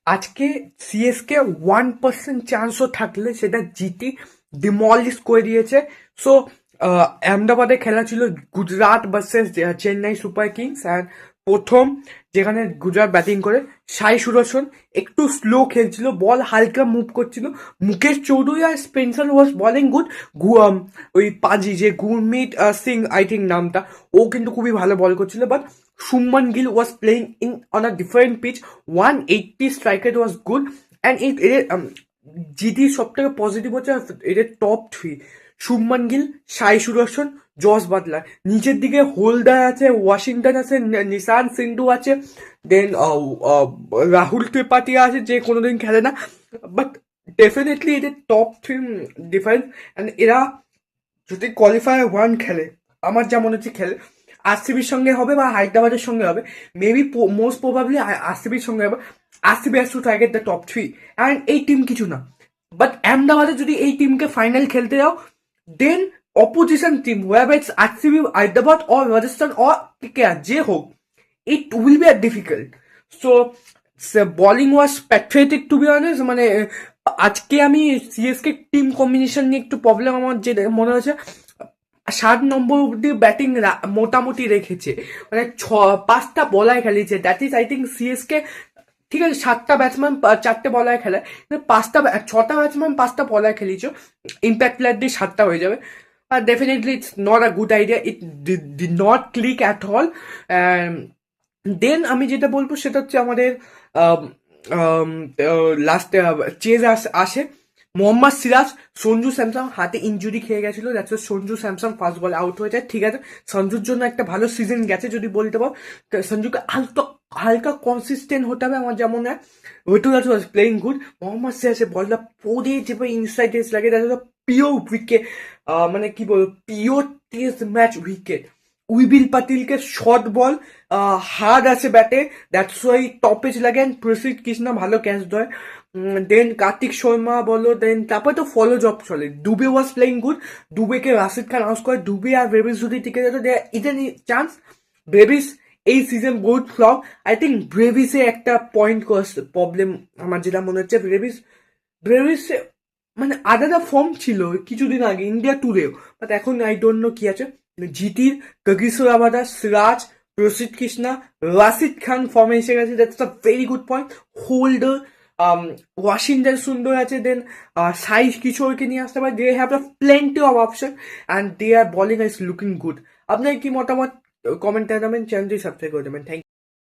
আজকে সিএসকে 1% চান্সও থাকলে সেটা জিটি ডিমলিশ করে দিয়েছে। সো আহমেদাবাদে খেলা ছিল Gujarat versus Chennai super kings, and প্রথম যেখানে গুজরাট ব্যাটিং করে সাই সুদর্শন একটু স্লো খেলছিল, বল হালকা মুভ করছিল। মুকেশ চৌধুরী আর স্পেন্সার ওয়াজ বলিং গুড। ওই পাজি যে গুরমিট সিং আই থিঙ্ক নামটা, ও কিন্তু খুবই ভালো বল করছিল। But Shubman Gill was playing in on a different pitch. 180 strike rate was good. And এদের জিটির সব থেকে পজিটিভ হচ্ছে এদের টপ থ্রি: শুভমান গিল, সাই সুদর্শন, জস বাটলার। নিচের দিকে হোলডার আছে, ওয়াশিংটন আছে, নিশান সিন্ধু আছে, দেন রাহুল ত্রিপাঠী আছে যে কোনোদিন খেলে না। বাট ডেফিনেটলি এদের টপ থ্রি ডিফারেন্স। অ্যান্ড এরা যদি কোয়ালিফায়ার ওয়ান খেলে, আমার যা মনে হচ্ছে খেলে আরসিবির সঙ্গে হবে বা হায়দ্রাবাদের সঙ্গে হবে। মেবি মোস্ট প্রবাবলি আরসিবির সঙ্গে হবে। RCB has to target the top three, and এই টিম কিছু না। বাট আহমেদাবাদে যদি এই টিমকে ফাইনাল খেলতে যাও, then opposition team whether it's RCB, Hyderabad or Rajasthan or KKR, যে হোক, it will be a difficult. So bowling was pathetic to be honest. মানে আজকে আমি সিএসকে টিম কম্বিনেশন নিয়ে একটু প্রবলেম আমার যে মনে হচ্ছে। 7 নম্বর অব্দি ব্যাটিং মোটামুটি রেখেছে, মানে 5টা বলায় খেলেছে। That is I think CSK. ঠিক আছে, 7টা ব্যাটসম্যান 4টে বলায় খেলায়, কিন্তু 6টা ব্যাটসম্যান 5টা বলায় খেলিয়েছো। ইম্প্যাক্ট প্লেয়ার দিয়ে 7টা হয়ে যাবে। আর definitely it's not a good idea, it did not click at all. Then আমি যেটা বলবো সেটা হচ্ছে আমাদের লাস্টে চেজ আসে মোহাম্মদ সিরাজ। সঞ্জু স্যামসন হাতে ইঞ্জুরি খেয়ে গেছিল, দ্যাটস সঞ্জু স্যামসন ফার্স্ট বলে আউট হয়ে যায়। ঠিক আছে, সঞ্জুর জন্য একটা ভালো সিজন গেছে যদি বলতে পারো। সঞ্জুকে হালকা হালকা কনসিস্টেন্ট হতে হবে আমার যেমন হয়। Rituraj was playing good. Mohammed সিরাজের বলটা পরে যেভাবে ইনসাইড এস লাগে, দ্যাটস পিওর উইকেট, মানে কি বলবো, পিওর টেস্ট ম্যাচ উইকেট। উইবিল পাতিলকে শর্ট বল হার্ড আছে ব্যাটে, দ্যাটস ওয়াই টপেজ লাগে। অ্যান্ড প্রসিদ্ধ কৃষ্ণা ভালো ক্যাচ দেয়। দেন কার্তিক শর্মা বলো, দেন তারপরে তো ফলো জব চলে। Dube was playing good. দুবেকে রাশিদ খান আউট করে। দুবে আর ব্রেভিস যদি টিকে যেত, দে ইজ চান্স। ব্রেভিস এই সিজন বহুত ফ্লপ। আই থিঙ্ক ব্রেভিসে একটা পয়েন্ট প্রবলেম আমার যেটা মনে হচ্ছে। ব্রেভিস মানে আলাদা ফর্ম ছিল কিছুদিন আগে ইন্ডিয়া ট্যুরেও, বাট এখন আই ডোন্ট নো কি আছে। জিটির কাগিসো রাবাদা, সিরাজ, প্রসিদ্ধ কৃষ্ণা, রাশিদ খান ফর্মে এসে গেছে, that's a very good point. Holder Washington Sundar আছে, দেন সাই কিশোরকে নিয়ে আসতে পারে। They have a plenty of option and they are bowling is looking good. আপনার কি মতামত কমেন্টে জানাবেন, চ্যানেলটি সাবস্ক্রাইব করে দেবেন। থ্যাংক